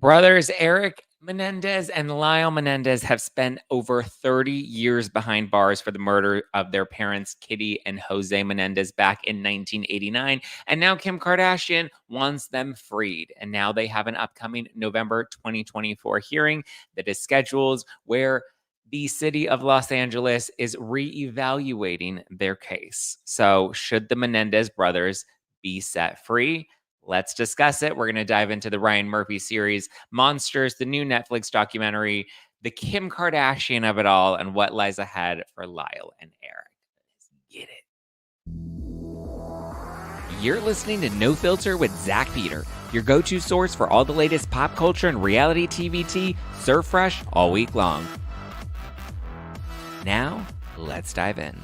Brothers Erik Menendez and Lyle Menendez have spent over 30 years behind bars for the murder of their parents, Kitty and Jose Menendez, back in 1989. And now Kim Kardashian wants them freed. And now they have an upcoming November 2024 hearing that is scheduled where the city of Los Angeles is reevaluating their case. So, should the Menendez brothers be set free? Let's discuss it. We're going to dive into the Ryan Murphy series, Monsters, the new Netflix documentary, the Kim Kardashian of it all, and what lies ahead for Lyle and Erik. Let's get it. You're listening to No Filter with Zach Peter, your go-to source for all the latest pop culture and reality TV tea, served fresh all week long. Now, let's dive in.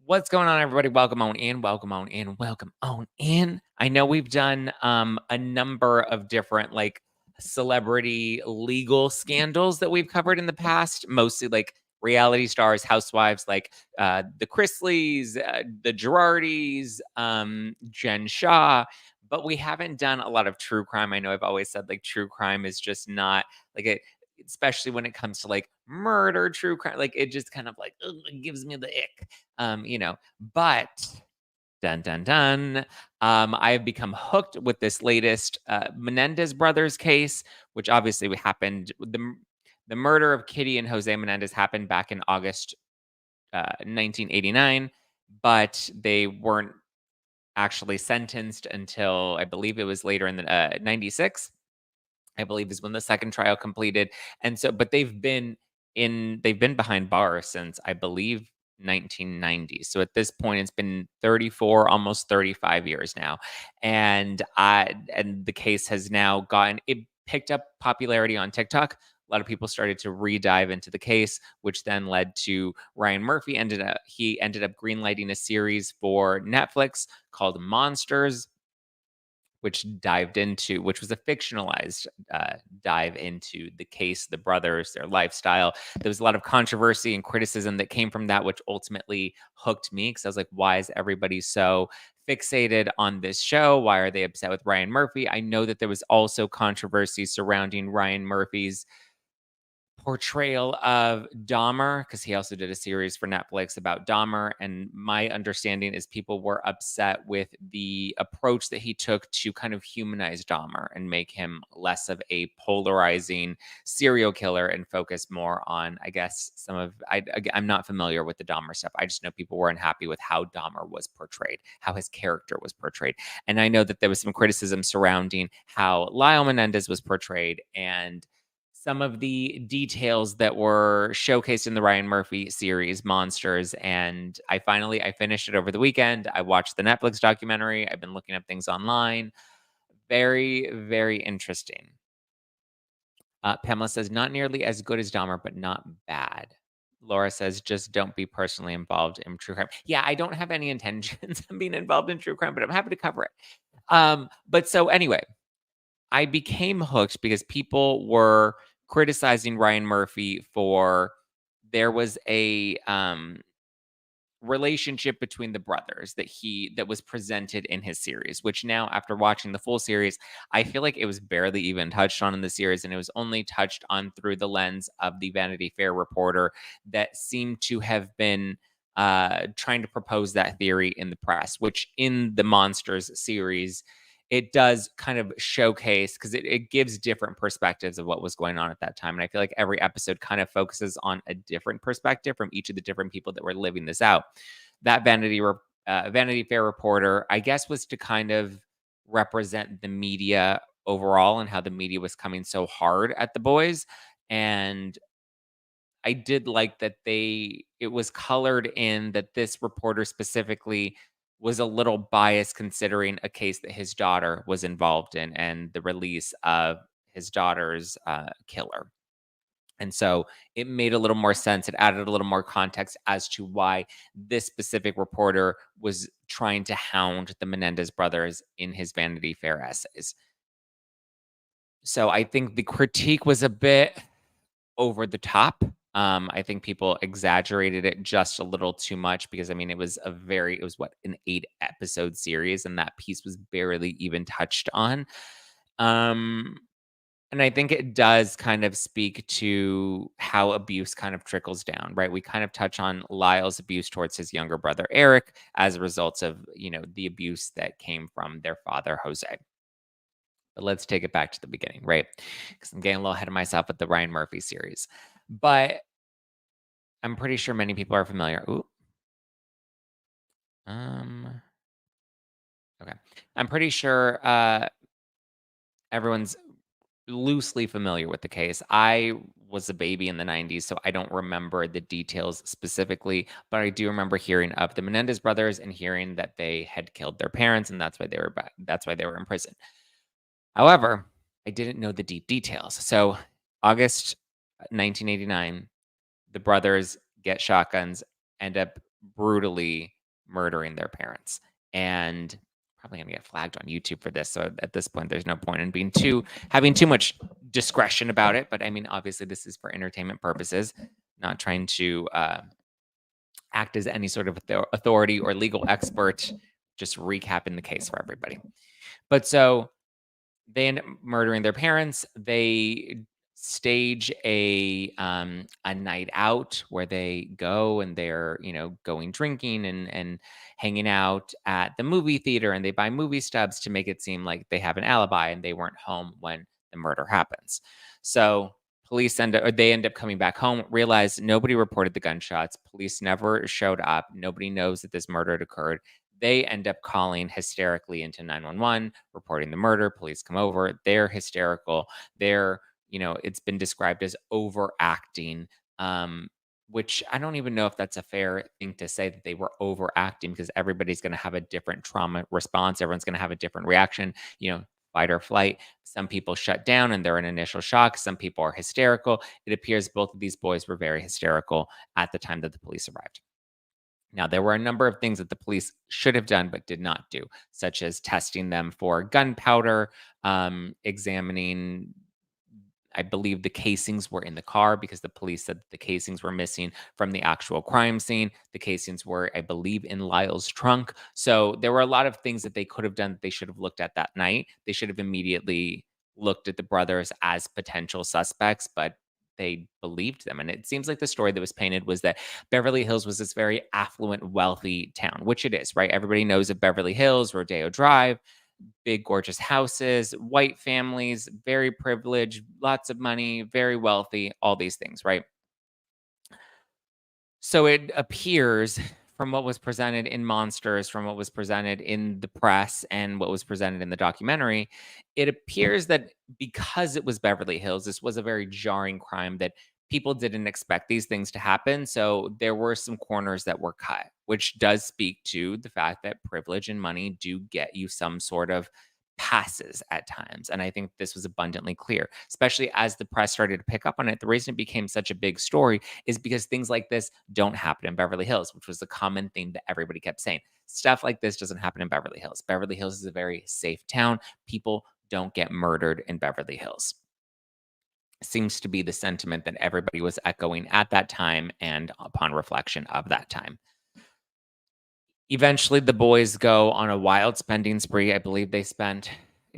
What's going on, everybody? Welcome on in, welcome on in, welcome on in. I know we've done a number of different like celebrity legal scandals that we've covered in the past, mostly like reality stars, housewives, like the Chrisleys, the Girardis, Jen Shaw, but we haven't done a lot of true crime. I know I've always said like true crime is just not like it, especially when it comes to like murder, true crime, like it just kind of like ugh, it gives me the ick. But dun dun dun. I have become hooked with this latest Menendez brothers case, which obviously happened. The murder of Kitty and Jose Menendez happened back in August 1989, but they weren't actually sentenced until I believe it was later in the 96. I believe is when the second trial completed. And so, but they've been behind bars since I believe 1990. So at this point, it's been 34, almost 35 years now. And the case has now it picked up popularity on TikTok. A lot of people started to re-dive into the case, which then led to Ryan Murphy ended up greenlighting a series for Netflix called Monsters, which was a fictionalized dive into the case, the brothers, their lifestyle. There was a lot of controversy and criticism that came from that, which ultimately hooked me because I was like, why is everybody so fixated on this show? Why are they upset with Ryan Murphy? I know that there was also controversy surrounding Ryan Murphy's portrayal of Dahmer, because he also did a series for Netflix about Dahmer. And my understanding is people were upset with the approach that he took to kind of humanize Dahmer and make him less of a polarizing serial killer and focus more on, I guess, I'm not familiar with the Dahmer stuff. I just know people were unhappy with how Dahmer was portrayed, how his character was portrayed. And I know that there was some criticism surrounding how Lyle Menendez was portrayed and some of the details that were showcased in the Ryan Murphy series, Monsters. And I finished it over the weekend. I watched the Netflix documentary. I've been looking up things online. Very, very interesting. Pamela says, not nearly as good as Dahmer, but not bad. Laura says, just don't be personally involved in true crime. Yeah, I don't have any intentions of being involved in true crime, but I'm happy to cover it. But so anyway, I became hooked because people were criticizing Ryan Murphy for there was a relationship between the brothers that was presented in his series, which now after watching the full series, I feel like it was barely even touched on in the series, and it was only touched on through the lens of the Vanity Fair reporter that seemed to have been trying to propose that theory in the press, which in the Monsters series it does kind of showcase because it gives different perspectives of what was going on at that time. And I feel like every episode kind of focuses on a different perspective from each of the different people that were living this out. That Vanity Fair reporter, I guess, was to kind of represent the media overall and how the media was coming so hard at the boys. And I did like that it was colored in that this reporter specifically was a little biased considering a case that his daughter was involved in and the release of his daughter's killer. And so it made a little more sense. It added a little more context as to why this specific reporter was trying to hound the Menendez brothers in his Vanity Fair essays. So I think the critique was a bit over the top. I think people exaggerated it just a little too much because I mean it was what, an 8 episode series, and that piece was barely even touched on. Um and I think it does kind of speak to how abuse kind of trickles down, right? We kind of touch on Lyle's abuse towards his younger brother Eric as a result of, the abuse that came from their father Jose. But let's take it back to the beginning, right? Because I'm getting a little ahead of myself with the Ryan Murphy series. But I'm pretty sure many people are familiar. Ooh, um, okay. I'm pretty sure everyone's loosely familiar with the case. I was a baby in the 90s, so I don't remember the details specifically, but I do remember hearing of the Menendez brothers and hearing that they had killed their parents and that's why they were in prison. However, I didn't know the deep details. So, August 1989, the brothers get shotguns, end up brutally murdering their parents. And probably gonna get flagged on YouTube for this. So at this point, there's no point in being too having too much discretion about it. But I mean, obviously, this is for entertainment purposes, not trying to act as any sort of authority or legal expert. Just recapping the case for everybody. But so they end up murdering their parents. They stage a night out where they go and they're, going drinking and hanging out at the movie theater, and they buy movie stubs to make it seem like they have an alibi and they weren't home when the murder happens. So they end up coming back home, realize nobody reported the gunshots. Police never showed up. Nobody knows that this murder had occurred. They end up calling hysterically into 911, reporting the murder. Police come over. They're hysterical. It's been described as overacting, um, which I don't even know if that's a fair thing to say that they were overacting because everybody's going to have a different trauma response. Everyone's going to have a different reaction, fight or flight. Some people shut down and they're in initial shock. Some people are hysterical. It appears both of these boys were very hysterical at the time that the police arrived. Now, there were a number of things that the police should have done but did not do, such as testing them for gunpowder, examining. I believe the casings were in the car because the police said that the casings were missing from the actual crime scene. The casings were, I believe, in Lyle's trunk. So there were a lot of things that they could have done that they should have looked at that night. They should have immediately looked at the brothers as potential suspects, but they believed them. And it seems like the story that was painted was that Beverly Hills was this very affluent, wealthy town, which it is, right? Everybody knows of Beverly Hills, Rodeo Drive, big, gorgeous houses, white families, very privileged, lots of money, very wealthy, all these things, right? So it appears from what was presented in Monsters, from what was presented in the press, and what was presented in the documentary, it appears that because it was Beverly Hills, this was a very jarring crime that people didn't expect these things to happen. So there were some corners that were cut, which does speak to the fact that privilege and money do get you some sort of passes at times. And I think this was abundantly clear, especially as the press started to pick up on it. The reason it became such a big story is because things like this don't happen in Beverly Hills, which was the common theme that everybody kept saying. Stuff like this doesn't happen in Beverly Hills. Beverly Hills is a very safe town. People don't get murdered in Beverly Hills. Seems to be the sentiment that everybody was echoing at that time and upon reflection of that time. Eventually, the boys go on a wild spending spree. I believe it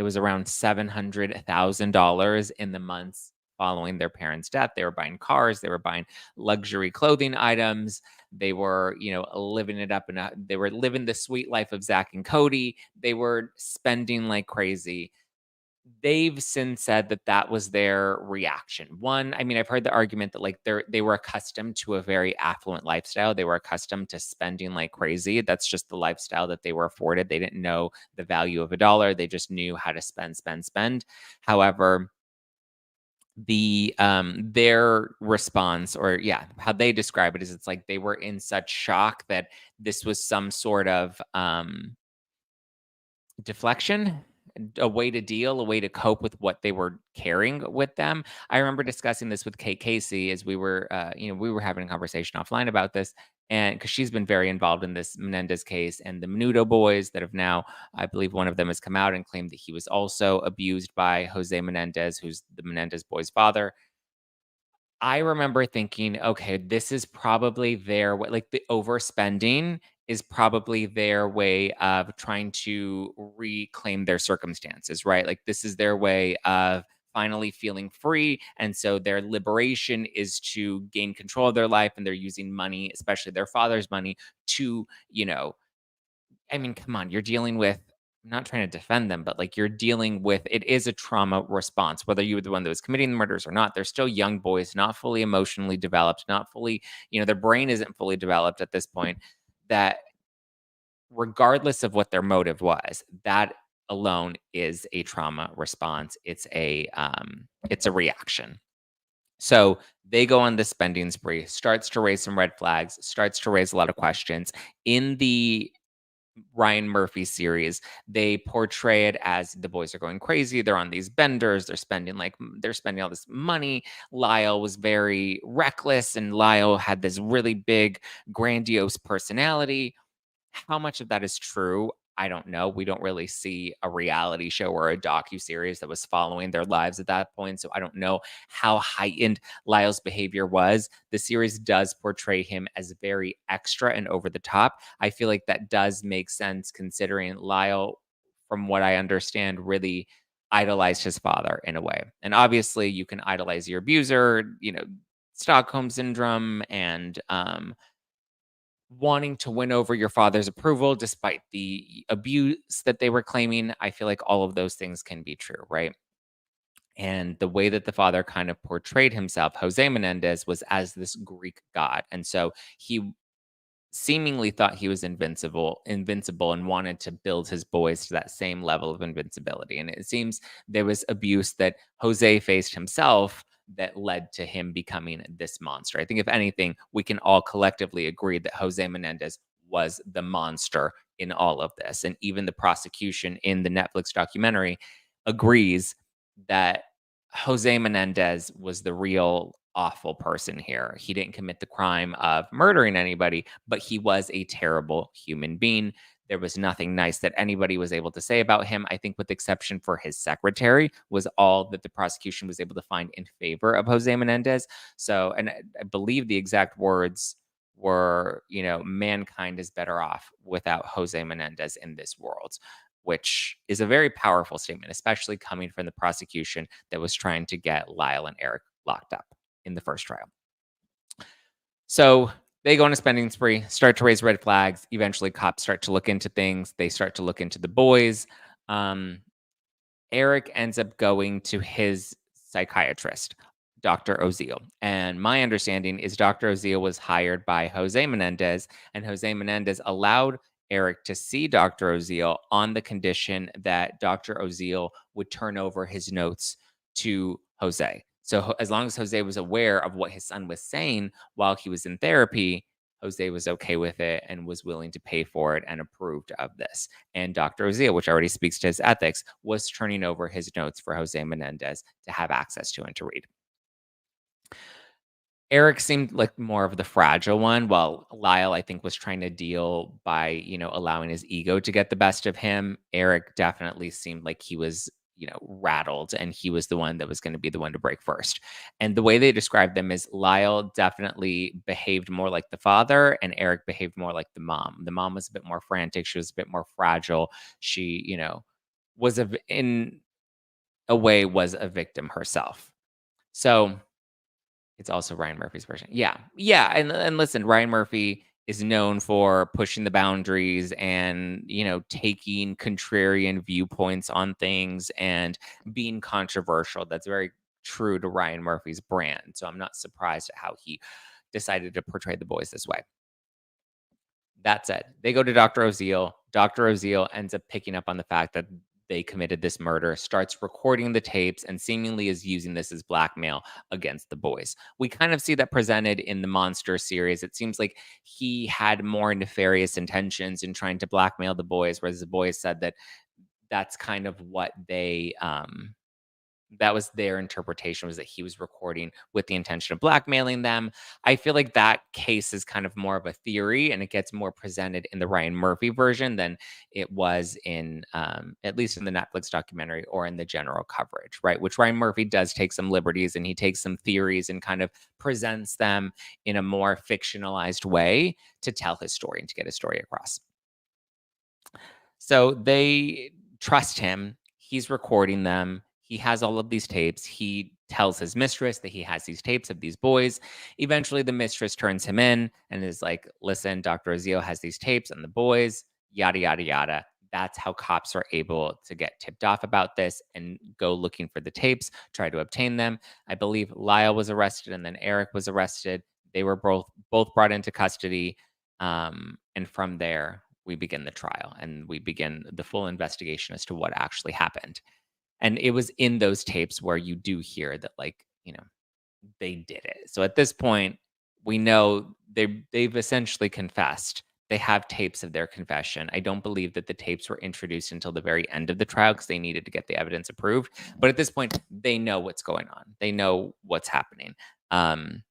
was around $700,000 in the months following their parents' death. They were buying cars, they were buying luxury clothing items. They were, living it up they were living the sweet life of Zach and Cody. They were spending like crazy. They've since said that that was their reaction. One, I mean, I've heard the argument that like they were accustomed to a very affluent lifestyle. They were accustomed to spending like crazy. That's just the lifestyle that they were afforded. They didn't know the value of a dollar. They just knew how to spend, spend, spend. However, their response, or yeah, how they describe it is it's like they were in such shock that this was some sort of deflection, a way to deal, a way to cope with what they were carrying with them. I remember discussing this with Kate Casey as we were having a conversation offline about this, and because she's been very involved in this Menendez case and the Menudo boys that have now, I believe one of them has come out and claimed that he was also abused by Jose Menendez, who's the Menendez boy's father. I remember thinking, "Okay, this is probably their way," like, the overspending is probably their way of trying to reclaim their circumstances, right? Like, this is their way of finally feeling free, and so their liberation is to gain control of their life, and they're using money, especially their father's money, to, I mean, come on, you're dealing with, I'm not trying to defend them, but like you're dealing with, it is a trauma response, whether you were the one that was committing the murders or not. They're still young boys, not fully emotionally developed, not fully, their brain isn't fully developed at this point. That regardless of what their motive was, that alone is a trauma response. It's a reaction. So they go on this spending spree, starts to raise some red flags, starts to raise a lot of questions. In the Ryan Murphy series, they portray it as the boys are going crazy. They're on these benders. They're spending all this money. Lyle was very reckless, and Lyle had this really big, grandiose personality. How much of that is true? I don't know. We don't really see a reality show or a docu-series that was following their lives at that point, so I don't know how heightened Lyle's behavior was. The series does portray him as very extra and over the top. I feel like that does make sense considering Lyle, from what I understand, really idolized his father in a way. And obviously, you can idolize your abuser, Stockholm syndrome and wanting to win over your father's approval despite the abuse that they were claiming. I feel like all of those things can be true, right? And the way that the father kind of portrayed himself, Jose Menendez, was as this Greek god. And so he seemingly thought he was invincible and wanted to build his boys to that same level of invincibility. And it seems there was abuse that Jose faced himself that led to him becoming this monster. I think if anything, we can all collectively agree that Jose Menendez was the monster in all of this. And even the prosecution in the Netflix documentary agrees that Jose Menendez was the real awful person here. He didn't commit the crime of murdering anybody, but he was a terrible human being. There was nothing nice that anybody was able to say about him. I think, with the exception for his secretary, was all that the prosecution was able to find in favor of Jose Menendez. So, and I believe the exact words were, mankind is better off without Jose Menendez in this world, which is a very powerful statement, especially coming from the prosecution that was trying to get Lyle and Erik locked up in the first trial. So they go on a spending spree, start to raise red flags. Eventually, cops start to look into things. They start to look into the boys. Um, Erik ends up going to his psychiatrist, Dr. Oziel. And my understanding is Dr. Oziel was hired by Jose Menendez, and Jose Menendez allowed Erik to see Dr. Oziel on the condition that Dr. Oziel would turn over his notes to Jose. So as long as Jose was aware of what his son was saying while he was in therapy, Jose was okay with it and was willing to pay for it and approved of this. And Dr. Oziel, which already speaks to his ethics, was turning over his notes for Jose Menendez to have access to and to read. Erik seemed like more of the fragile one, while Lyle, I think, was trying to deal by, allowing his ego to get the best of him. Erik definitely seemed like he was, rattled, and he was the one that was going to be the one to break first. And the way they described them is Lyle definitely behaved more like the father, and Erik behaved more like the mom. The mom was a bit more frantic. She was a bit more fragile. She, in a way, was a victim herself. So it's also Ryan Murphy's version. Yeah. Yeah, and listen, Ryan Murphy is known for pushing the boundaries and, taking contrarian viewpoints on things and being controversial. That's very true to Ryan Murphy's brand. So I'm not surprised at how he decided to portray the boys this way. That said, they go to Dr. Oziel. Dr. Oziel ends up picking up on the fact that they committed this murder, starts recording the tapes, and seemingly is using this as blackmail against the boys. We kind of see that presented in the Monster series. It seems like he had more nefarious intentions in trying to blackmail the boys, whereas the boys said that that's kind of what That was their interpretation, was that he was recording with the intention of blackmailing them. I feel like that case is kind of more of a theory, and it gets more presented in the Ryan Murphy version than it was in, at least in the Netflix documentary or in the general coverage, right? Which Ryan Murphy does take some liberties, and he takes some theories and kind of presents them in a more fictionalized way to tell his story and to get his story across. So they trust him. He's recording them. He has all of these tapes. He tells his mistress that he has these tapes of these boys. Eventually, the mistress turns him in and is like, listen, Dr. Azio has these tapes and the boys, yada, yada, yada. That's how cops are able to get tipped off about this and go looking for the tapes, try to obtain them. I believe Lyle was arrested and then Erik was arrested. They were both brought into custody. And from there, we begin the trial and we begin the full investigation as to what actually happened. And it was in those tapes where you do hear that, like, they did it. So at this point, we know they've essentially confessed. They have tapes of their confession. I don't believe that the tapes were introduced until the very end of the trial because they needed to get the evidence approved. But at this point, they know what's going on. They know what's happening. Um,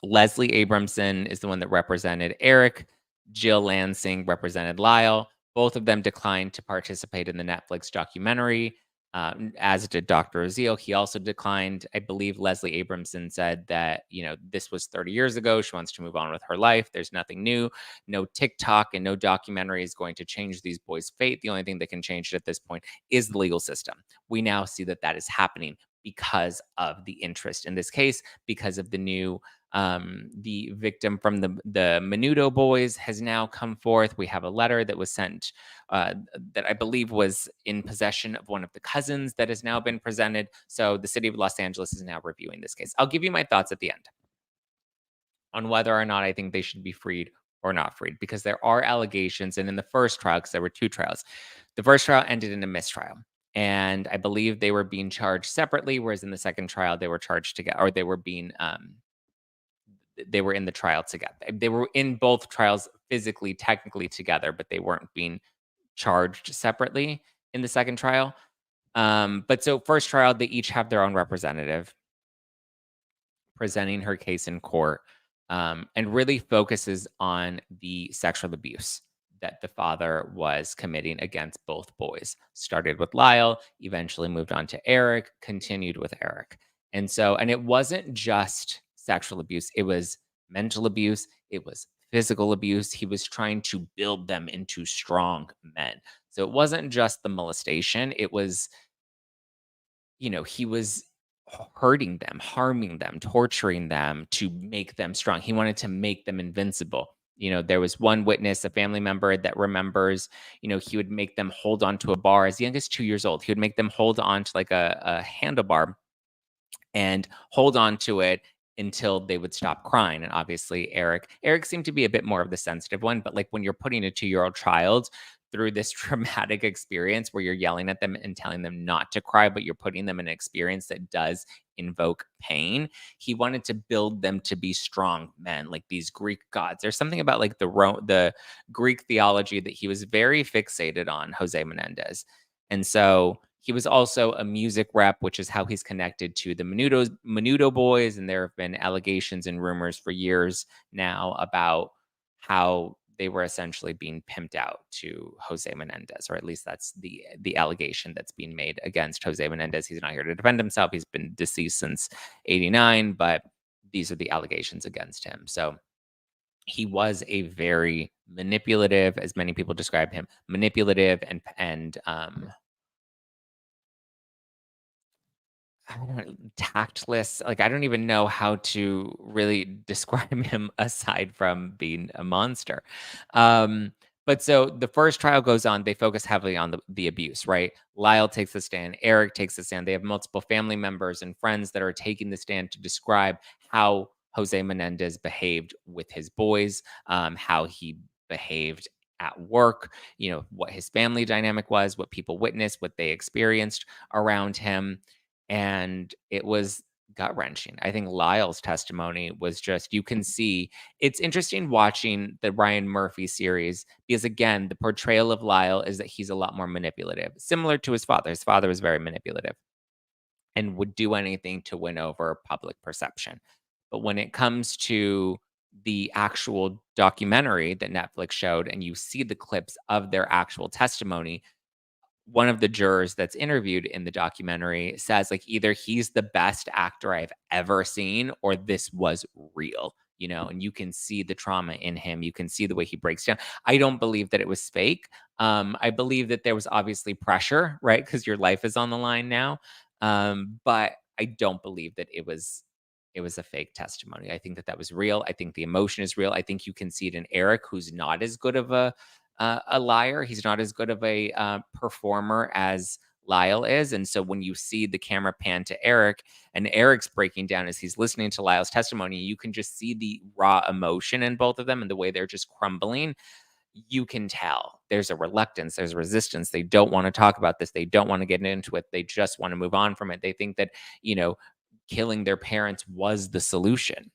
Leslie Abramson is the one that represented Erik. Jill Lansing represented Lyle. Both of them declined to participate in the Netflix documentary, as did Dr. Azil. He also declined. I believe Leslie Abramson said that, this was 30 years ago. She wants to move on with her life. There's nothing new. No TikTok and no documentary is going to change these boys' fate. The only thing that can change it at this point is the legal system. We now see that that is happening because of the interest in this case, because of the new the victim from the Menudo boys has now come forth. We have a letter that was sent, that I believe was in possession of one of the cousins that has now been presented. So the city of Los Angeles is now reviewing this case. I'll give you my thoughts at the end on whether or not I think they should be freed or not freed, because there are allegations. And in the first trial, because there were two trials, the first trial ended in a mistrial. And I believe they were being charged separately, whereas in the second trial, they were charged together, or they were in the trial together. They were in both trials physically, technically together, but they weren't being charged separately in the second trial. But so first trial, they each have their own representative presenting her case in court, and really focuses on the sexual abuse that the father was committing against both boys. Started with Lyle, eventually moved on to Erik, continued with Erik. And it wasn't just sexual abuse, it was mental abuse, it was physical abuse. He was trying to build them into strong men. So it wasn't just the molestation, it was, he was hurting them, harming them, torturing them to make them strong. He wanted to make them invincible. There was one witness, a family member that remembers, he would make them hold on to a bar as young as 2 years old. He would make them hold on to like a handlebar and hold on to it until they would stop crying. And obviously, Erik seemed to be a bit more of the sensitive one, but like when you're putting a 2-year-old child through this traumatic experience where you're yelling at them and telling them not to cry, but you're putting them in an experience that does invoke pain, he wanted to build them to be strong men, like these Greek gods. There's something about like the Greek theology that he was very fixated on, Jose Menendez. And so he was also a music rep, which is how he's connected to the Menudo boys. And there have been allegations and rumors for years now about how they were essentially being pimped out to Jose Menendez, or at least that's the allegation that's being made against Jose Menendez. He's not here to defend himself. He's been deceased since '89, but these are the allegations against him. So he was a very manipulative, as many people describe him, manipulative and I don't tactless. Like, I don't even know how to really describe him aside from being a monster. But so the first trial goes on. They focus heavily on the abuse, right? Lyle takes the stand. Erik takes the stand. They have multiple family members and friends that are taking the stand to describe how Jose Menendez behaved with his boys, how he behaved at work, what his family dynamic was, what people witnessed, what they experienced around him, and it was gut wrenching. I think Lyle's testimony was just, you can see it's interesting watching the Ryan Murphy series because, again, the portrayal of Lyle is that he's a lot more manipulative, similar to his father. His father was very manipulative. and would do anything to win over public perception. But when it comes to the actual documentary that Netflix showed, and you see the clips of their actual testimony, one of the jurors that's interviewed in the documentary says, like, either he's the best actor I've ever seen or this was real, and you can see the trauma in him. You can see the way he breaks down. I don't believe that it was fake. I believe that there was obviously pressure, right? Because your life is on the line now. But I don't believe that it was a fake testimony. I think that that was real. I think the emotion is real. I think you can see it in Erik, who's not as good of a liar. He's not as good of a performer as Lyle is. And so when you see the camera pan to Erik and Erik's breaking down as he's listening to Lyle's testimony, you can just see the raw emotion in both of them and the way they're just crumbling. You can tell there's a reluctance, there's resistance. They don't want to talk about this. They don't want to get into it. They just want to move on from it. They think that, killing their parents was the solution.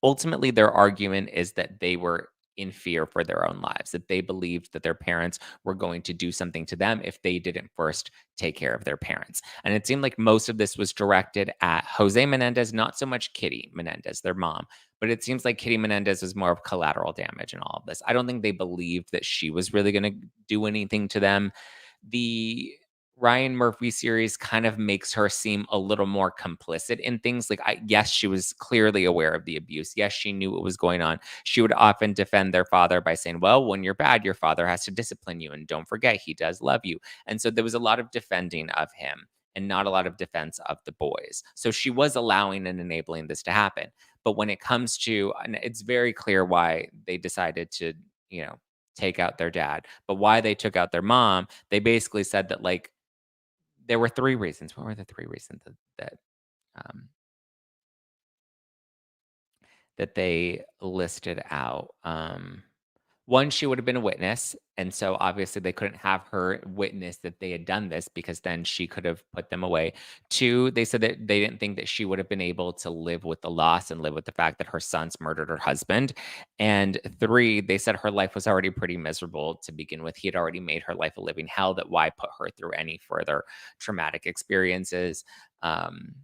Ultimately, their argument is that they were in fear for their own lives, that they believed that their parents were going to do something to them if they didn't first take care of their parents. And it seemed like most of this was directed at Jose Menendez, not so much Kitty Menendez, their mom. But it seems like Kitty Menendez was more of collateral damage in all of this. I don't think they believed that she was really going to do anything to them. The Ryan Murphy series kind of makes her seem a little more complicit in things. Like, yes, she was clearly aware of the abuse. Yes, she knew what was going on. She would often defend their father by saying, well, when you're bad, your father has to discipline you. And don't forget, he does love you. And so there was a lot of defending of him and not a lot of defense of the boys. So she was allowing and enabling this to happen. But when it comes to, and it's very clear why they decided to, take out their dad, but why they took out their mom, they basically said that, like, there were 3 reasons. What were the 3 reasons um, that they listed out? 1, she would have been a witness, and so obviously they couldn't have her witness that they had done this because then she could have put them away. 2, they said that they didn't think that she would have been able to live with the loss and live with the fact that her sons murdered her husband. And 3, they said her life was already pretty miserable to begin with. He had already made her life a living hell, that why put her through any further traumatic experiences. Um,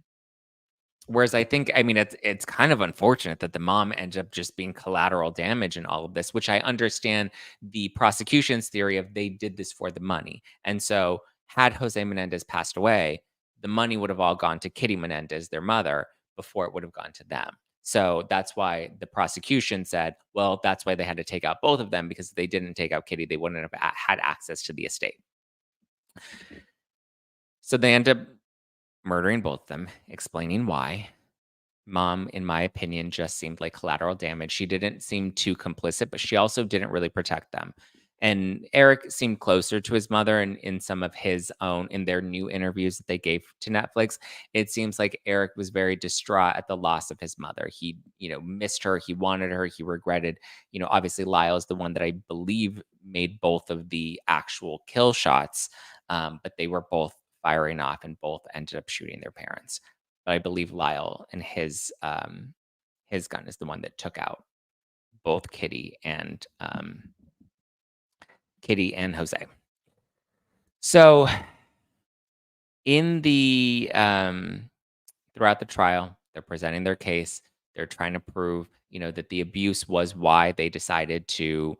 Whereas I mean, it's kind of unfortunate that the mom ends up just being collateral damage in all of this, which I understand the prosecution's theory of they did this for the money. And so had Jose Menendez passed away, the money would have all gone to Kitty Menendez, their mother, before it would have gone to them. So that's why the prosecution said, well, that's why they had to take out both of them, because if they didn't take out Kitty, they wouldn't have had access to the estate. So they end up murdering both of them, explaining why. Mom, in my opinion, just seemed like collateral damage. She didn't seem too complicit, but she also didn't really protect them. And Erik seemed closer to his mother, and in some of his own, in their new interviews that they gave to Netflix, it seems like Erik was very distraught at the loss of his mother. He, missed her. He wanted her. He regretted, obviously Lyle is the one that I believe made both of the actual kill shots, but they were both firing off and both ended up shooting their parents. But I believe Lyle and his gun is the one that took out both Kitty and Jose. So in the throughout the trial, they're presenting their case. They're trying to prove, that the abuse was why they decided to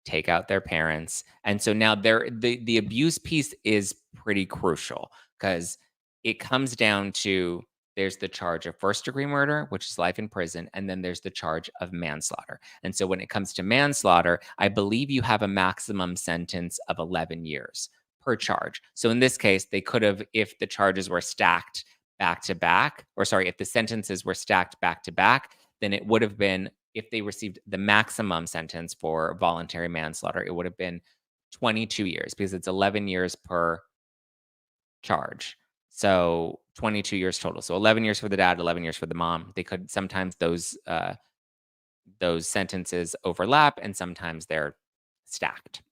take out their parents. And so now the abuse piece is pretty crucial, because it comes down to, there's the charge of first degree murder, which is life in prison, and then there's the charge of manslaughter. And so when it comes to manslaughter, I believe you have a maximum sentence of 11 years per charge. So in this case, they could have, if the charges were stacked back to back, or sorry, if the sentences were stacked back to back, then it would have been, if they received the maximum sentence for voluntary manslaughter, it would have been 22 years, because it's 11 years per charge. So 22 years total. So 11 years for the dad, 11 years for the mom. They could sometimes those sentences overlap, and sometimes they're stacked.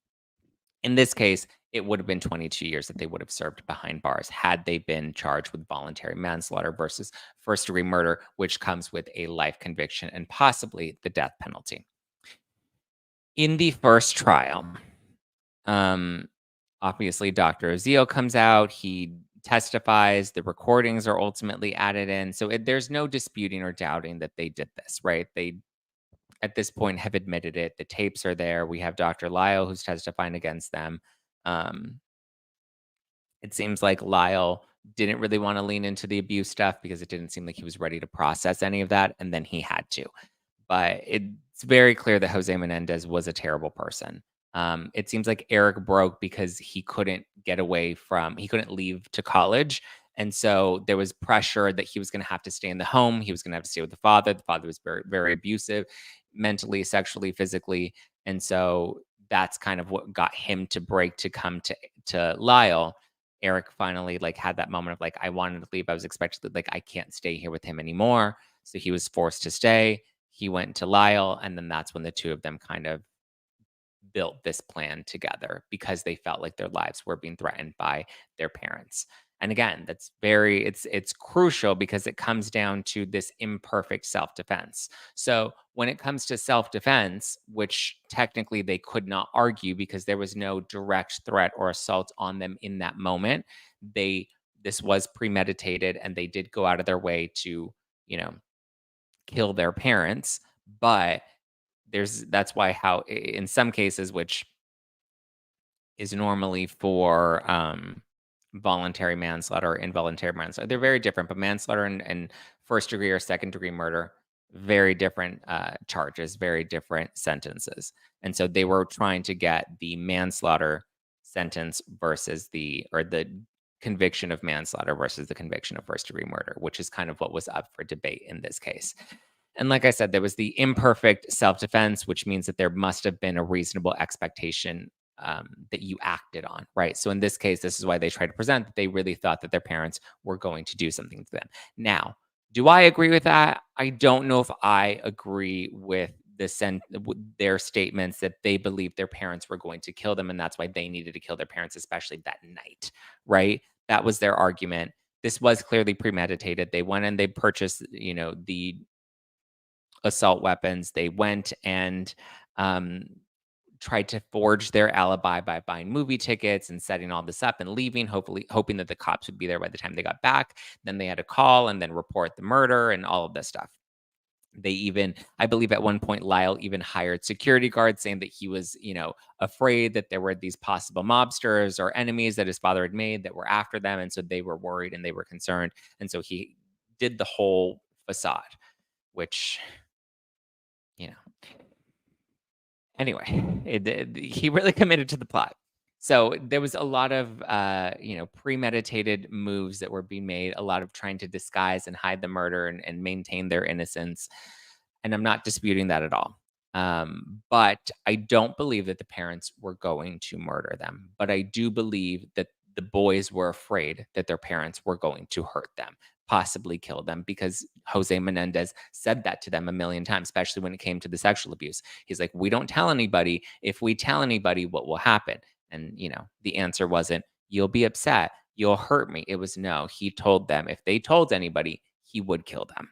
In this case, it would have been 22 years that they would have served behind bars had they been charged with voluntary manslaughter versus first degree murder, which comes with a life conviction and possibly the death penalty. In the first trial, obviously Dr. Oziel comes out. He testifies. The recordings are ultimately added in. So there's no disputing or doubting that they did this, right? They, at this point, have admitted it. The tapes are there. We have Dr. Lyle who's testifying against them. Um, it seems like Lyle didn't really want to lean into the abuse stuff because it didn't seem like he was ready to process any of that. And then he had to. But it's very clear that Jose Menendez was a terrible person. It seems like Erik broke because he couldn't leave to college. And so there was pressure that he was going to have to stay in the home. He was going to have to stay with the father. The father was very, very abusive, mentally, sexually, physically. And so that's kind of what got him to break to come to Lyle. Erik finally like had that moment of like, I wanted to leave. I was expected to, like, I can't stay here with him anymore. So he was forced to stay. He went to Lyle, and then that's when the two of them kind of built this plan together because they felt like their lives were being threatened by their parents. And again, it's crucial because it comes down to this imperfect self-defense. So, when it comes to self-defense, which technically they could not argue because there was no direct threat or assault on them in that moment, they this was premeditated and they did go out of their way to, you know, kill their parents, but that's why how in some cases, which is normally for voluntary manslaughter or involuntary manslaughter, they're very different. But manslaughter and first degree or second degree murder, very different charges, very different sentences. And so they were trying to get the manslaughter sentence versus the conviction of manslaughter versus the conviction of first degree murder, which is kind of what was up for debate in this case. And like I said, there was the imperfect self defense, which means that there must have been a reasonable expectation that you acted on, right? So in this case, this is why they try to present that they really thought that their parents were going to do something to them. Now, do I agree with that? I don't know if I agree with their statements that they believed their parents were going to kill them, and that's why they needed to kill their parents, especially that night, right? That was their argument. This was clearly premeditated. They went and they purchased, the assault weapons. They went and um, tried to forge their alibi by buying movie tickets and setting all this up and leaving, hopefully hoping that the cops would be there by the time they got back. Then they had to call and then report the murder and all of this stuff. They even, I believe at one point, Lyle even hired security guards saying that he was, afraid that there were these possible mobsters or enemies that his father had made that were after them. And so they were worried and they were concerned. And so he did the whole facade, which, you know, anyway, he really committed to the plot. So there was a lot of, premeditated moves that were being made, a lot of trying to disguise and hide the murder and maintain their innocence. And I'm not disputing that at all. But I don't believe that the parents were going to murder them. But I do believe that the boys were afraid that their parents were going to hurt them, possibly kill them, because Jose Menendez said that to them a million times, especially when it came to the sexual abuse. He's like, we don't tell anybody. If we tell anybody, what will happen? And, the answer wasn't, you'll be upset. You'll hurt me. It was no. He told them if they told anybody, he would kill them.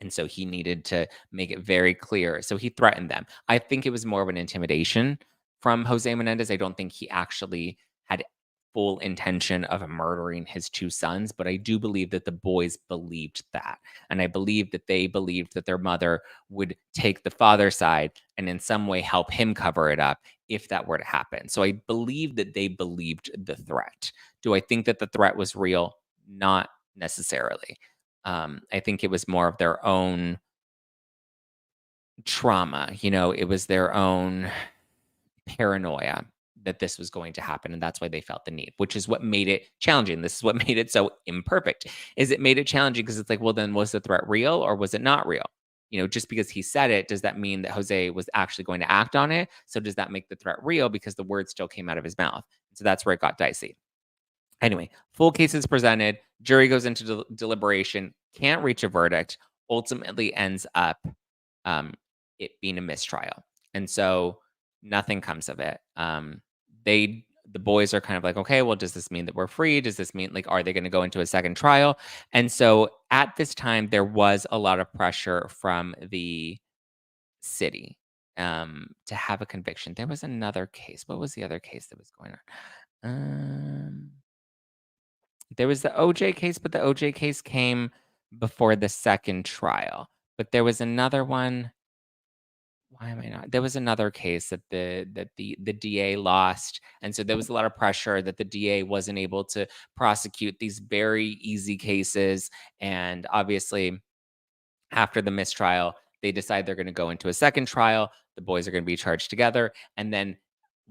And so he needed to make it very clear. So he threatened them. I think it was more of an intimidation from Jose Menendez. I don't think he actually had full intention of murdering his two sons, but I do believe that the boys believed that. And I believe that they believed that their mother would take the father's side and in some way help him cover it up if that were to happen. So I believe that they believed the threat. Do I think that the threat was real? Not necessarily. I think it was more of their own trauma. It was their own paranoia that this was going to happen, and that's why they felt the need, which is what made it challenging. This is what made it so imperfect. Is it made it challenging because it's like, well, then was the threat real or was it not real? Just because he said it, does that mean that Jose was actually going to act on it? So does that make the threat real because the words still came out of his mouth? So that's where it got dicey. Anyway, full case is presented. Jury goes into deliberation, can't reach a verdict, ultimately ends up um, it being a mistrial. And so nothing comes of it. The boys are kind of like, okay, well, does this mean that we're free? Does this mean like, are they going to go into a second trial? And so at this time, there was a lot of pressure from the city to have a conviction. There was another case. What was the other case that was going on? There was the OJ case, but the OJ case came before the second trial. But there was another one. Why am I not? There was another case that the DA lost, and so there was a lot of pressure that the DA wasn't able to prosecute these very easy cases, and obviously after the mistrial, they decide they're going to go into a second trial. The boys are going to be charged together. And then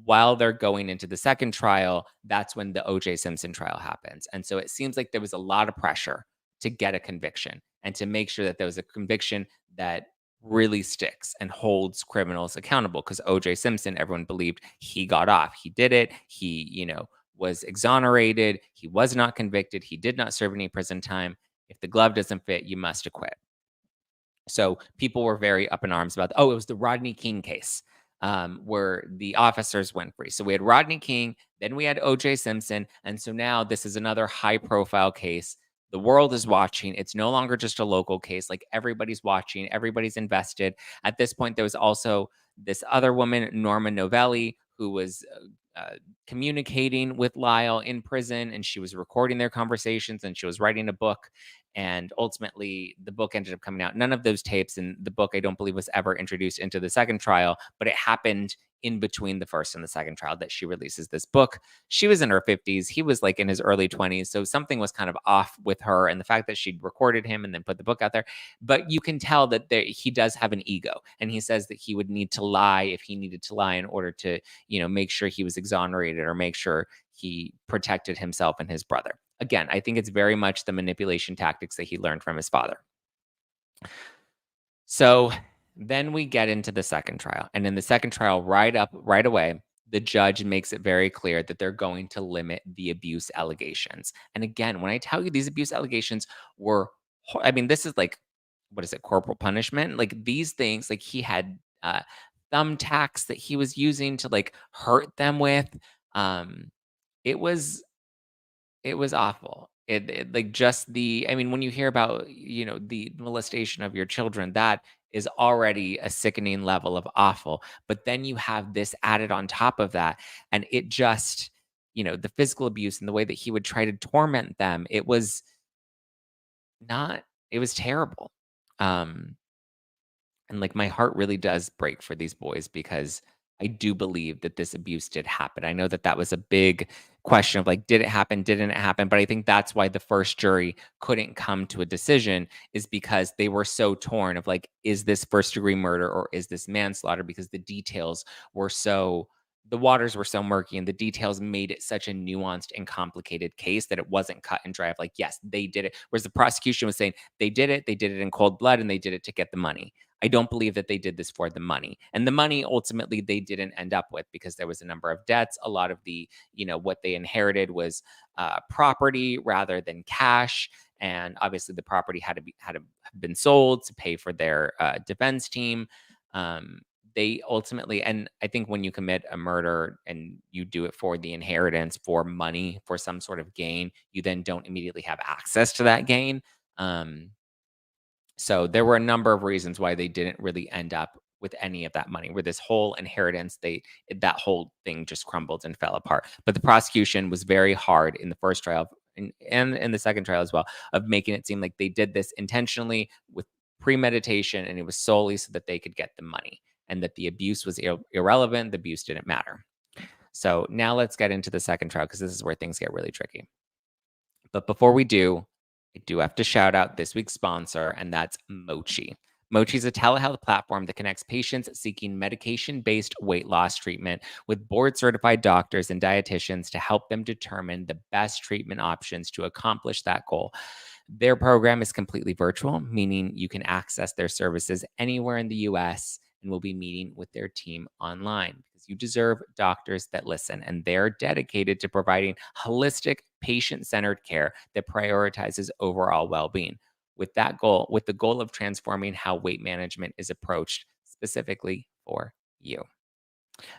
while they're going into the second trial, that's when the OJ Simpson trial happens. And so it seems like there was a lot of pressure to get a conviction and to make sure that there was a conviction that really sticks and holds criminals accountable. Because OJ Simpson, everyone believed he got off. He did it. He, was exonerated. He was not convicted. He did not serve any prison time. If the glove doesn't fit, you must acquit. So people were very up in arms about, oh, it was the Rodney King case, where the officers went free. So we had Rodney King, then we had OJ Simpson. And so now this is another high profile case. The world is watching. It's no longer just a local case. Like everybody's watching, everybody's invested. At this point, there was also this other woman, Norma Novelli, who was communicating with Lyle in prison, and she was recording their conversations and she was writing a book. And ultimately, the book ended up coming out. None of those tapes and the book, I don't believe, was ever introduced into the second trial, but it happened in between the first and the second trial that she releases this book. She was in her 50s. He was like in his early 20s. So something was kind of off with her. And the fact that she'd recorded him and then put the book out there. But you can tell that he does have an ego. And he says that he would need to lie if he needed to lie in order to, make sure he was exonerated or make sure he protected himself and his brother. Again, I think it's very much the manipulation tactics that he learned from his father. So then we get into the second trial. And in the second trial, right away, the judge makes it very clear that they're going to limit the abuse allegations. And again, when I tell you these abuse allegations were, I mean, this is like, what is it, corporal punishment? Like these things, like he had thumbtacks that he was using to like hurt them with. Um, it was it was awful. Like just I mean, when you hear about, the molestation of your children, that is already a sickening level of awful. But then you have this added on top of that. And it just, the physical abuse and the way that he would try to torment them, it was not, it was terrible. Um, and like my heart really does break for these boys because I do believe that this abuse did happen. I know that that was a big question of like, did it happen? Didn't it happen? But I think that's why the first jury couldn't come to a decision, is because they were so torn of like, is this first degree murder or is this manslaughter? Because the waters were so murky and the details made it such a nuanced and complicated case that it wasn't cut and dry of like, yes, they did it. Whereas the prosecution was saying they did it in cold blood and they did it to get the money. I don't believe that they did this for the money. And the money ultimately they didn't end up with because there was a number of debts. A lot of the, what they inherited was property rather than cash. And obviously the property had to have been sold to pay for their defense team. They ultimately, and I think when you commit a murder and you do it for the inheritance, for money, for some sort of gain, you then don't immediately have access to that gain. Um, so there were a number of reasons why they didn't really end up with any of that money, where this whole inheritance, that whole thing just crumbled and fell apart. But the prosecution was very hard in the first trial and in the second trial as well, of making it seem like they did this intentionally with premeditation, and it was solely so that they could get the money, and that the abuse was irrelevant. The abuse didn't matter. So now let's get into the second trial, because this is where things get really tricky. But before we do, I do have to shout out this week's sponsor, and that's Mochi. Mochi is a telehealth platform that connects patients seeking medication based weight loss treatment with board certified doctors and dietitians to help them determine the best treatment options to accomplish that goal. Their program is completely virtual, meaning you can access their services anywhere in the US, and will be meeting with their team online, because you deserve doctors that listen, and they're dedicated to providing holistic, patient-centered care that prioritizes overall well-being. With the goal of transforming how weight management is approached specifically for you.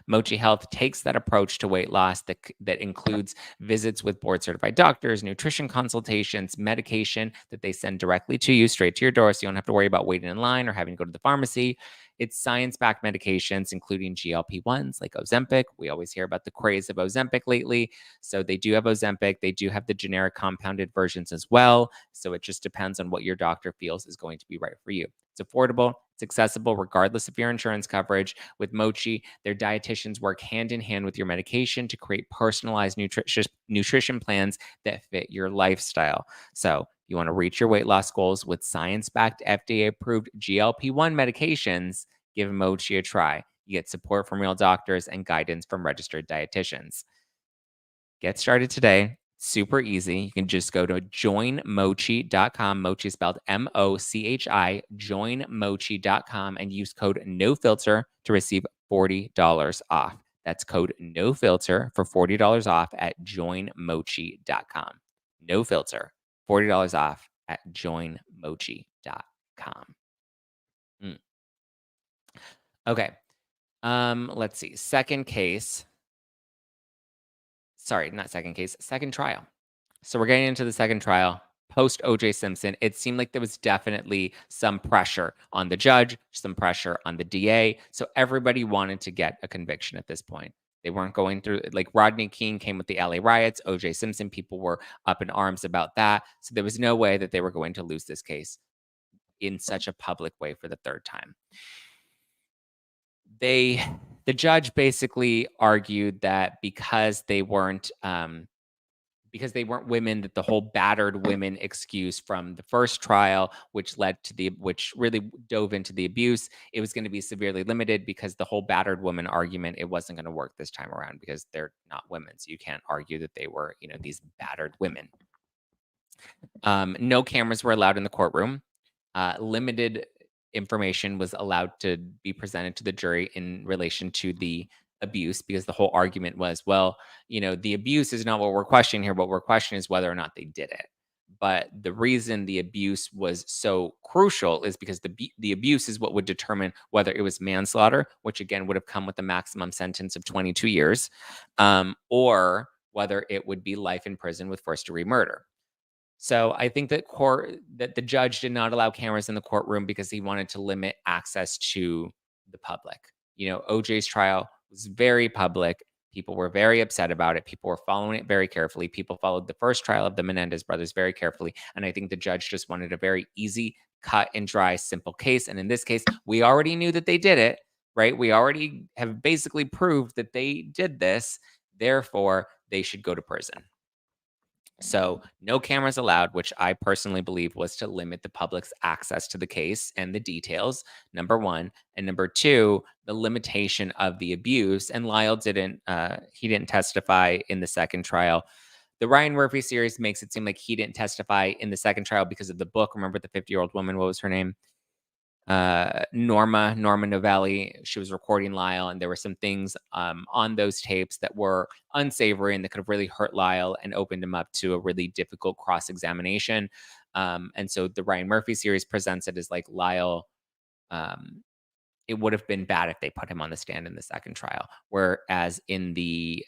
Mochi Health takes that approach to weight loss that includes visits with board certified doctors, nutrition consultations, medication that they send directly to you, straight to your door, so you don't have to worry about waiting in line or having to go to the pharmacy. It's science backed medications, including GLP-1s like Ozempic. We always hear about the craze of Ozempic lately. So they do have Ozempic. They do have the generic compounded versions as well. So it just depends on what your doctor feels is going to be right for you. It's affordable, it's accessible regardless of your insurance coverage. With Mochi, their dietitians work hand in hand with your medication to create personalized nutrition plans that fit your lifestyle. So, you want to reach your weight loss goals with science backed, FDA approved GLP-1 medications, give Mochi a try. You get support from real doctors and guidance from registered dietitians. Get started today. Super easy. You can just go to joinmochi.com. Mochi spelled Mochi, joinmochi.com, and use code NOFILTER to receive $40 off. That's code NOFILTER for $40 off at joinmochi.com. No filter, $40 off at joinmochi.com. Mm. Okay. Let's see. Second case. Sorry, not second case, second trial. So we're getting into the second trial. Post OJ Simpson, it seemed like there was definitely some pressure on the judge, some pressure on the DA. So everybody wanted to get a conviction at this point. They weren't going through, like Rodney King came with the LA riots, OJ Simpson, people were up in arms about that. So there was no way that they were going to lose this case in such a public way for the third time. The judge basically argued that because they weren't women, that the whole battered women excuse from the first trial, which really dove into the abuse, it was going to be severely limited because the whole battered woman argument, it wasn't going to work this time around because they're not women. So you can't argue that they were, these battered women. No cameras were allowed in the courtroom. Limited information was allowed to be presented to the jury in relation to the abuse because the whole argument was, well, the abuse is not what we're questioning here. What we're questioning is whether or not they did it. But the reason the abuse was so crucial is because the abuse is what would determine whether it was manslaughter, which again would have come with a maximum sentence of 22 years, or whether it would be life in prison with first degree murder. So I think that the judge did not allow cameras in the courtroom because he wanted to limit access to the public. OJ's trial was very public. People were very upset about it. People were following it very carefully. People followed the first trial of the Menendez brothers very carefully. And I think the judge just wanted a very easy, cut and dry, simple case. And in this case, we already knew that they did it, right? We already have basically proved that they did this. Therefore, they should go to prison. So, no cameras allowed, which I personally believe was to limit the public's access to the case and the details, number one. And number two, the limitation of the abuse. And Lyle he didn't testify in the second trial. The Ryan Murphy series makes it seem like he didn't testify in the second trial because of the book. Remember the 50-year-old woman? What was her name? Norma Novelli. She was recording Lyle, and there were some things on those tapes that were unsavory and that could have really hurt Lyle and opened him up to a really difficult cross examination. And so the Ryan Murphy series presents it as like Lyle. It would have been bad if they put him on the stand in the second trial, whereas in the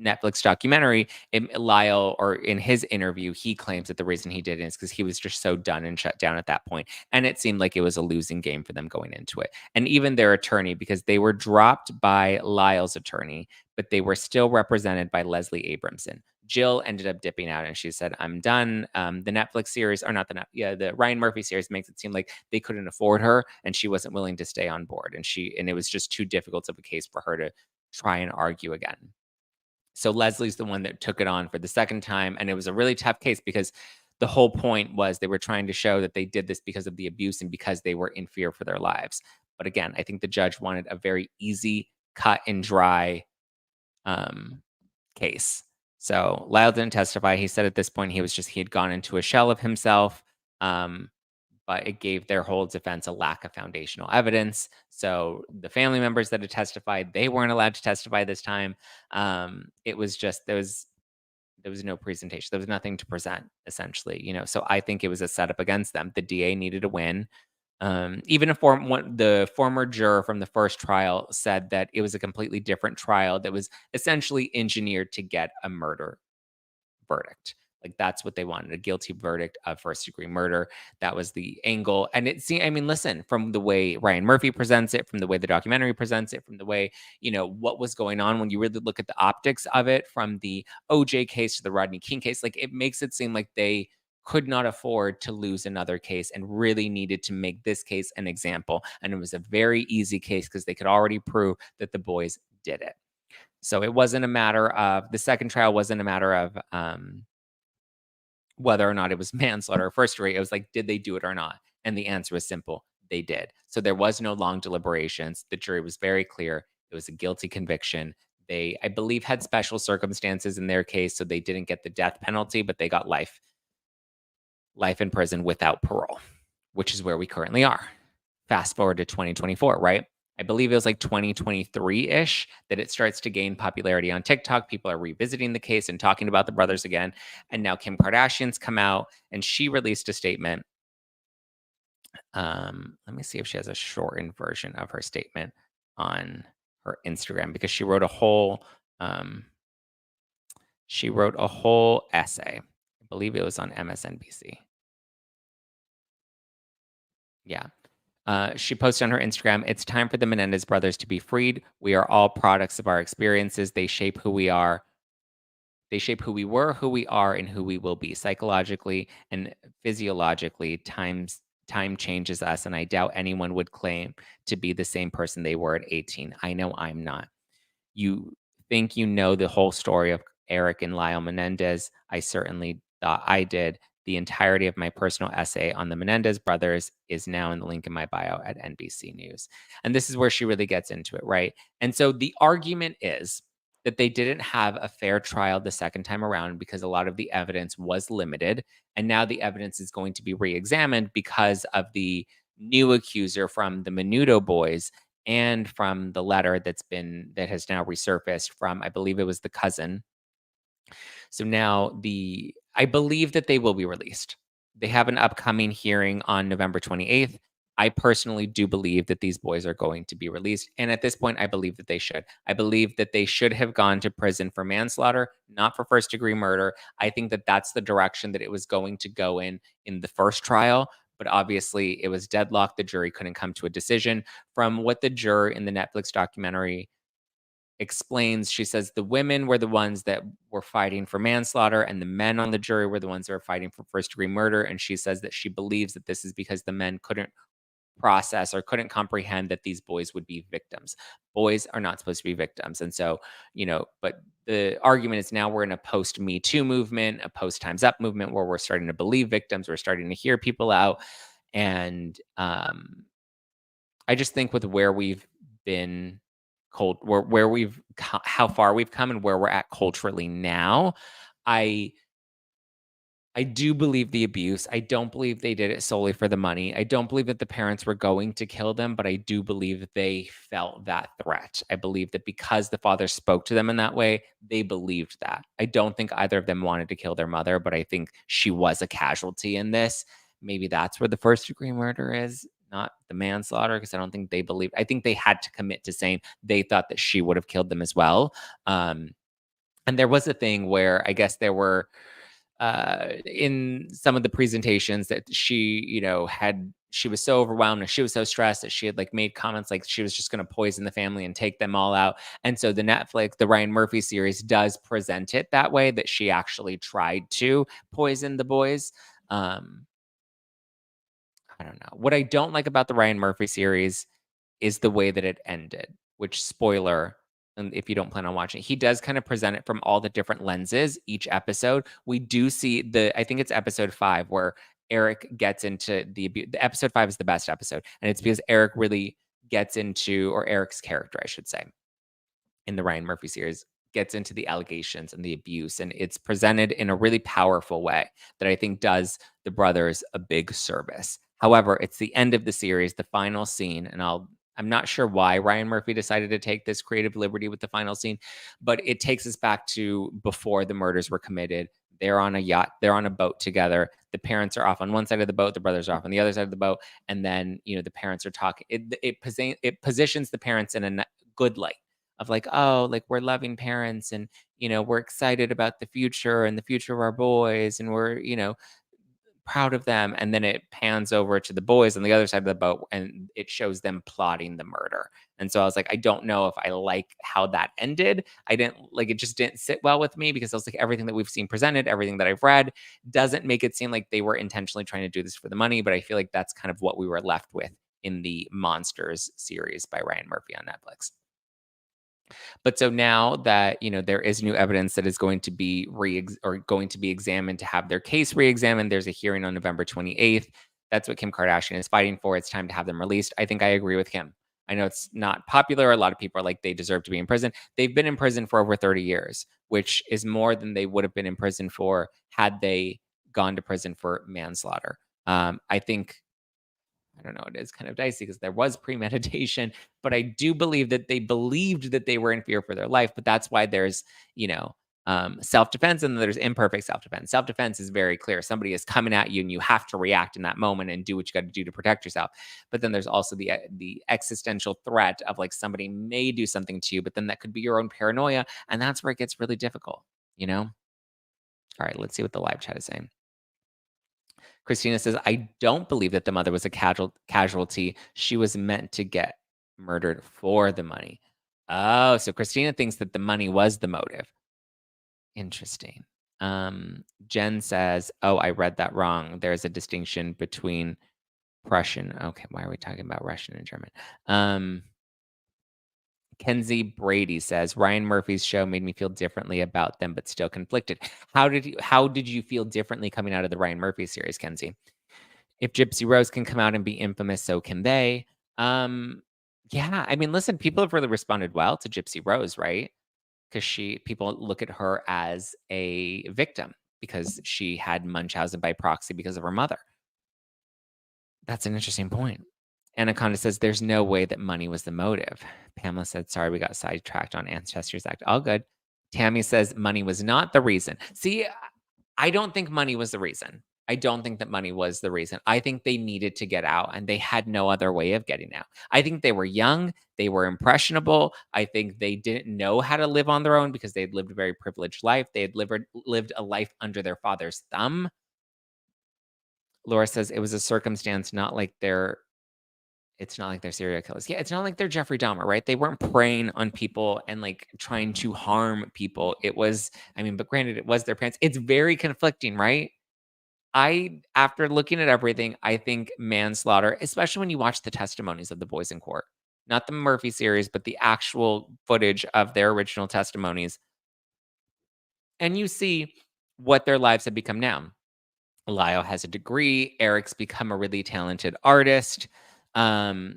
Netflix documentary, Lyle, or in his interview, he claims that the reason he did it is because he was just so done and shut down at that point. And it seemed like it was a losing game for them going into it. And even their attorney, because they were dropped by Lyle's attorney, but they were still represented by Leslie Abramson. Jill ended up dipping out and she said, I'm done. The Netflix series, or not the Ryan Murphy series makes it seem like they couldn't afford her and she wasn't willing to stay on board. And it was just too difficult of a case for her to try and argue again. So Leslie's the one that took it on for the second time. And it was a really tough case because the whole point was they were trying to show that they did this because of the abuse and because they were in fear for their lives. But again, I think the judge wanted a very easy, cut and dry case. So Lyle didn't testify. He said at this point he had gone into a shell of himself. But it gave their whole defense a lack of foundational evidence. So the family members that had testified, they weren't allowed to testify this time. It was just there was no presentation. There was nothing to present, essentially. So I think it was a setup against them. The DA needed a win. Even the former juror from the first trial said that it was a completely different trial that was essentially engineered to get a murder verdict. Like that's what they wanted, a guilty verdict of first degree murder. That was the angle. And it seemed, I mean, listen, from the way Ryan Murphy presents it, from the way the documentary presents it, from the way, what was going on when you really look at the optics of it, from the OJ case to the Rodney King case, like it makes it seem like they could not afford to lose another case and really needed to make this case an example. And it was a very easy case because they could already prove that the boys did it. So it wasn't a matter of the second trial wasn't a matter of whether or not it was manslaughter or first degree. It was like, did they do it or not? And the answer was simple. They did. So there was no long deliberations. The jury was very clear. It was a guilty conviction. They, I believe, had special circumstances in their case, so they didn't get the death penalty, but they got life in prison without parole, which is where we currently are. Fast forward to 2024, right? I believe it was like 2023-ish that it starts to gain popularity on TikTok. People are revisiting the case and talking about the brothers again. And now Kim Kardashian's come out and she released a statement. Let me see if she has a shortened version of her statement on her Instagram because she wrote a whole essay. I believe it was on MSNBC. Yeah. She posted on her Instagram, "It's time for the Menendez brothers to be freed. We are all products of our experiences. They shape who we are. They shape who we were, who we are, and who we will be. Psychologically and physiologically, time changes us, and I doubt anyone would claim to be the same person they were at 18. I know I'm not. You think you know the whole story of Erik and Lyle Menendez. I certainly thought I did. The entirety of my personal essay on the Menendez brothers is now in the link in my bio at NBC News." And this is where she really gets into it, right? And so the argument is that they didn't have a fair trial the second time around because a lot of the evidence was limited. And now the evidence is going to be re examined because of the new accuser from the Menudo boys and from the letter that has now resurfaced from, I believe it was the cousin. So now I believe that they will be released. They have an upcoming hearing on November 28th. I personally do believe that these boys are going to be released. And at this point, I believe that they should. I believe that they should have gone to prison for manslaughter, not for first degree murder. I think that that's the direction that it was going to go in the first trial. But obviously, it was deadlocked. The jury couldn't come to a decision. From what the juror in the Netflix documentary explains, she says the women were the ones that were fighting for manslaughter and the men on the jury were the ones that were fighting for first degree murder. And she says that she believes that this is because the men couldn't process or couldn't comprehend that these boys would be victims. Boys are not supposed to be victims. And so, but the argument is now we're in a post Me Too movement, a post Time's Up movement where we're starting to believe victims, we're starting to hear people out. And I just think with where we've been how far we've come and where we're at culturally now, I do believe the abuse. I don't believe they did it solely for the money. I don't believe that the parents were going to kill them, but I do believe that they felt that threat. I believe that because the father spoke to them in that way, they believed that. I don't think either of them wanted to kill their mother, but I think she was a casualty in this. Maybe that's where the first degree murder is, not the manslaughter, because I don't think they believed. I think they had to commit to saying they thought that she would have killed them as well. And there was a thing where I guess there were in some of the presentations that she, she was so overwhelmed and she was so stressed that she had like made comments like she was just going to poison the family and take them all out. And so the Ryan Murphy series does present it that way, that she actually tried to poison the boys. I don't know. What I don't like about the Ryan Murphy series is the way that it ended, which spoiler, and if you don't plan on watching, he does kind of present it from all the different lenses each episode. We do see I think it's episode 5 where Erik gets into the episode 5 is the best episode. And it's because Erik really gets into, or Erik's character, I should say, in the Ryan Murphy series gets into the allegations and the abuse. And it's presented in a really powerful way that I think does the brothers a big service. However, it's the end of the series, the final scene, and I'm not sure why Ryan Murphy decided to take this creative liberty with the final scene, but it takes us back to before the murders were committed, They're on a yacht, they're on a boat together. The parents are off on one side of the boat, the brothers are off on the other side of the boat, and then, the parents are talking. It positions the parents in a good light of like, oh, like we're loving parents, and we're excited about the future and the future of our boys, and we're proud of them. And then it pans over to the boys on the other side of the boat, and it shows them plotting the murder. And so I was like, I don't know if I like how that ended. I didn't like, it just didn't sit well with me, because I was like, everything that we've seen presented, everything that I've read doesn't make it seem like they were intentionally trying to do this for the money. But I feel like that's kind of what we were left with in the Monsters series by Ryan Murphy on Netflix. But so now that, there is new evidence that is going to be going to be examined to have their case re-examined, there's a hearing on November 28th. That's what Kim Kardashian is fighting for. It's time to have them released. I think I agree with Kim. I know it's not popular. A lot of people are like, they deserve to be in prison. They've been in prison for over 30 years, which is more than they would have been in prison for had they gone to prison for manslaughter. I think, I don't know, it is kind of dicey because there was premeditation, but I do believe that they believed that they were in fear for their life. But that's why there's, self defense, and there's imperfect self defense. Self defense is very clear. Somebody is coming at you and you have to react in that moment and do what you got to do to protect yourself. But then there's also the existential threat of like somebody may do something to you, but then that could be your own paranoia. And that's where it gets really difficult, you know? All right, let's see what the live chat is saying. Christina says, I don't believe that the mother was a casualty. She was meant to get murdered for the money. Oh, so Christina thinks that the money was the motive. Interesting. Jen says, oh, I read that wrong. There's a distinction between Prussian. Okay, why are we talking about Russian and German? Kenzie Brady says, Ryan Murphy's show made me feel differently about them, but still conflicted. How did you feel differently coming out of the Ryan Murphy series, Kenzie? If Gypsy Rose can come out and be infamous, so can they. Um, yeah, I mean, listen, people have really responded well to Gypsy Rose, right? Because people look at her as a victim because she had Munchausen by proxy because of her mother. That's an interesting point. Anaconda says there's no way that money was the motive. Pamela said, sorry, we got sidetracked on Ancestors Act. All good. Tammy says money was not the reason. See, I don't think money was the reason. I don't think that money was the reason. I think they needed to get out and they had no other way of getting out. I think they were young. They were impressionable. I think they didn't know how to live on their own because they had lived a very privileged life. They had lived a life under their father's thumb. Laura says it was a circumstance, not like it's not like they're serial killers. Yeah, it's not like they're Jeffrey Dahmer, right? They weren't preying on people and like trying to harm people. It was, I mean, but granted, it was their parents. It's very conflicting, right? After looking at everything, I think manslaughter, especially when you watch the testimonies of the boys in court, not the Murphy series, but the actual footage of their original testimonies, and you see what their lives have become now. Lyle has a degree. Eric's become a really talented artist,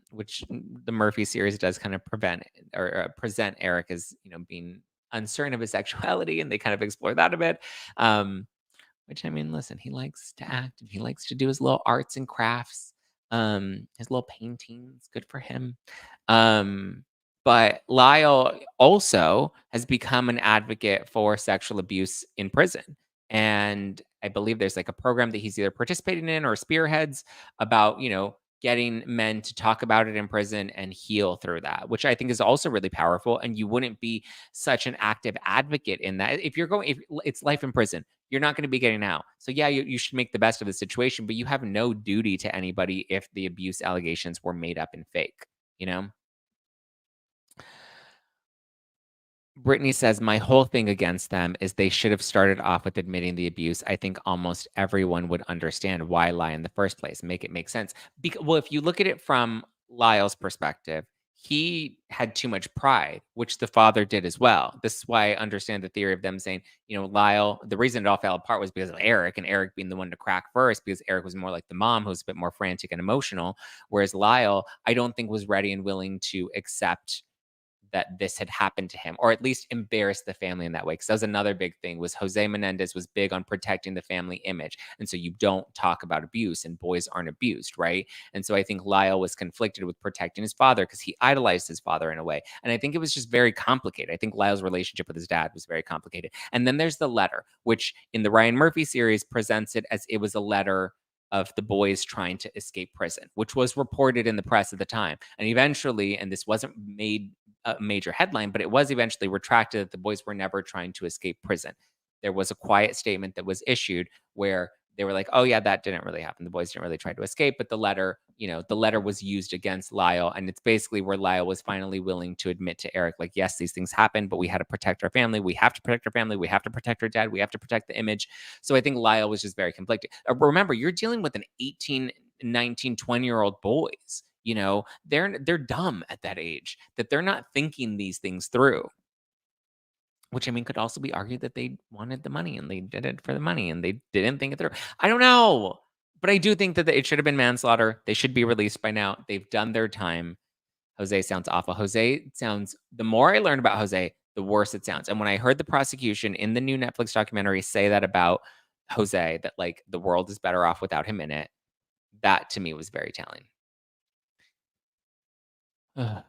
which the Murphy series does kind of present Eric as being uncertain of his sexuality, and they kind of explore that a bit. Which I mean, listen, he likes to act and he likes to do his little arts and crafts, his little paintings. Good for him. But Lyle also has become an advocate for sexual abuse in prison. And I believe there's like a program that he's either participating in or spearheads about, getting men to talk about it in prison and heal through that, which I think is also really powerful. And you wouldn't be such an active advocate in that. If it's life in prison, you're not going to be getting out. So yeah, you should make the best of the situation, but you have no duty to anybody if the abuse allegations were made up and fake, you know? Brittany says, my whole thing against them is they should have started off with admitting the abuse. I think almost everyone would understand why lie in the first place. Make it make sense. Well, if you look at it from Lyle's perspective, he had too much pride, which the father did as well. This is why I understand the theory of them saying, Lyle, the reason it all fell apart was because of Erik, and Erik being the one to crack first, because Erik was more like the mom who's a bit more frantic and emotional. Whereas Lyle, I don't think was ready and willing to accept that this had happened to him, or at least embarrass the family in that way. Because that was another big thing, was Jose Menendez was big on protecting the family image. And so you don't talk about abuse, and boys aren't abused, right? And so I think Lyle was conflicted with protecting his father because he idolized his father in a way. And I think it was just very complicated. I think Lyle's relationship with his dad was very complicated. And then there's the letter, which in the Ryan Murphy series presents it as it was a letter of the boys trying to escape prison, which was reported in the press at the time. And eventually, and this wasn't made a major headline, but it was eventually retracted that the boys were never trying to escape prison. There was a quiet statement that was issued where they were like, oh yeah, that didn't really happen. The boys didn't really try to escape, but the letter, the letter was used against Lyle. And it's basically where Lyle was finally willing to admit to Erik, like, yes, these things happened, but we had to protect our family. We have to protect our family. We have to protect our dad. We have to protect the image. So I think Lyle was just very conflicted. Remember, you're dealing with an 18, 19, 20-year-old boys. They're dumb at that age, that they're not thinking these things through. Which, I mean, could also be argued that they wanted the money and they did it for the money and they didn't think it through. I don't know. But I do think that it should have been manslaughter. They should be released by now. They've done their time. Jose sounds awful. The more I learned about Jose, the worse it sounds. And when I heard the prosecution in the new Netflix documentary say that about Jose, that like the world is better off without him in it, that to me was very telling. Ugh.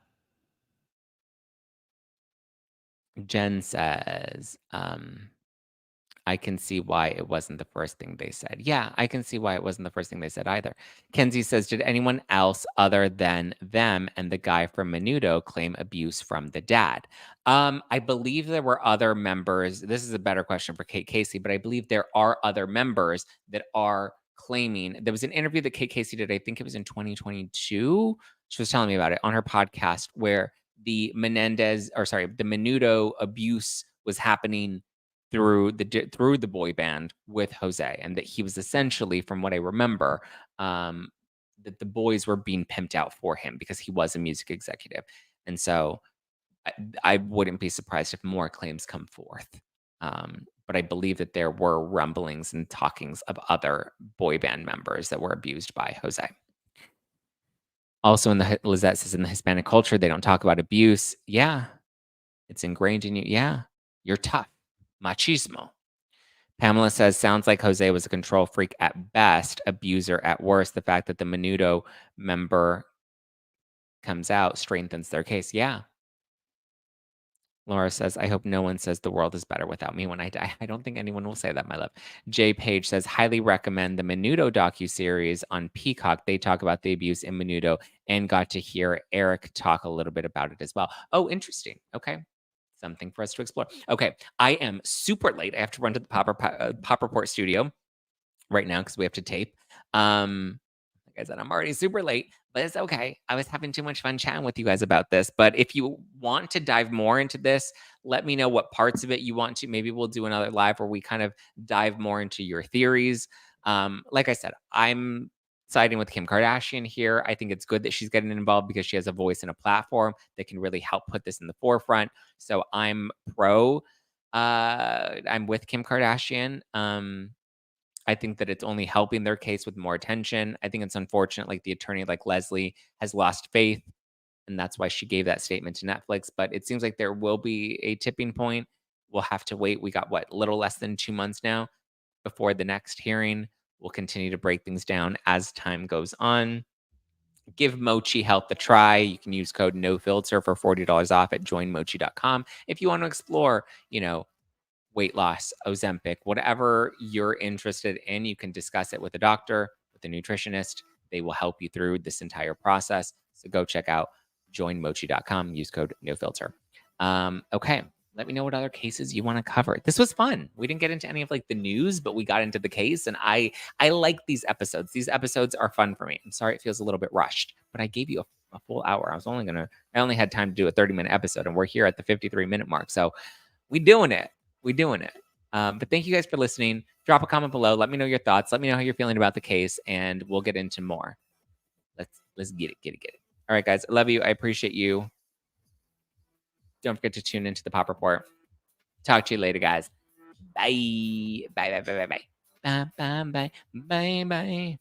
Jen says, I can see why it wasn't the first thing they said. Yeah, I can see why it wasn't the first thing they said either. Kenzie says, did anyone else other than them and the guy from Menudo claim abuse from the dad? I believe there were other members. This is a better question for Kate Casey, but I believe there are other members that are claiming. There was an interview that Kate Casey did, I think it was in 2022. She was telling me about it on her podcast, where the Menudo abuse was happening through the boy band with Jose, and that he was essentially, from what I remember, that the boys were being pimped out for him because he was a music executive. And so I wouldn't be surprised if more claims come forth. But I believe that there were rumblings and talkings of other boy band members that were abused by Jose. Also, Lizette says, in the Hispanic culture, they don't talk about abuse. Yeah, it's ingrained in you. Yeah, you're tough. Machismo. Pamela says, sounds like Jose was a control freak at best, abuser at worst. The fact that the Menudo member comes out strengthens their case. Yeah. Laura says, I hope no one says the world is better without me when I die. I don't think anyone will say that, my love. Jay Page says, highly recommend the Menudo docuseries on Peacock. They talk about the abuse in Menudo and got to hear Erik talk a little bit about it as well. Oh, interesting. Okay. Something for us to explore. Okay. I am super late. I have to run to the Pop Report studio right now because we have to tape. Like I said, I'm already super late, but it's okay. I was having too much fun chatting with you guys about this. But if you want to dive more into this, let me know what parts of it you want to. Maybe we'll do another live where we kind of dive more into your theories. Like I said, I'm siding with Kim Kardashian here. I think it's good that she's getting involved because she has a voice and a platform that can really help put this in the forefront. So I'm I'm with Kim Kardashian. I think that it's only helping their case with more attention. I think it's unfortunate, like the attorney, like Leslie, has lost faith, and that's why she gave that statement to Netflix. But it seems like there will be a tipping point. We'll have to wait. We got a little less than 2 months now before the next hearing. We'll continue to break things down as time goes on. Give Mochi Health a try. You can use code NOFILTER for $40 off at joinmochi.com if you want to explore, weight loss, Ozempic, whatever you're interested in, you can discuss it with a doctor, with a nutritionist. They will help you through this entire process. So go check out joinmochi.com. Use code NOFILTER. Okay. Let me know what other cases you want to cover. This was fun. We didn't get into any of like the news, but we got into the case, and I like these episodes. These episodes are fun for me. I'm sorry it feels a little bit rushed, but I gave you a full hour. I only had time to do a 30-minute episode, and we're here at the 53-minute mark. So we doing it. But thank you guys for listening. Drop a comment below. Let me know your thoughts. Let me know how you're feeling about the case, and we'll get into more. Let's get it. All right, guys. I love you. I appreciate you. Don't forget to tune into the Pop Report. Talk to you later, guys. Bye. Bye. Bye. Bye. Bye. Bye. Bye. Bye. Bye. Bye.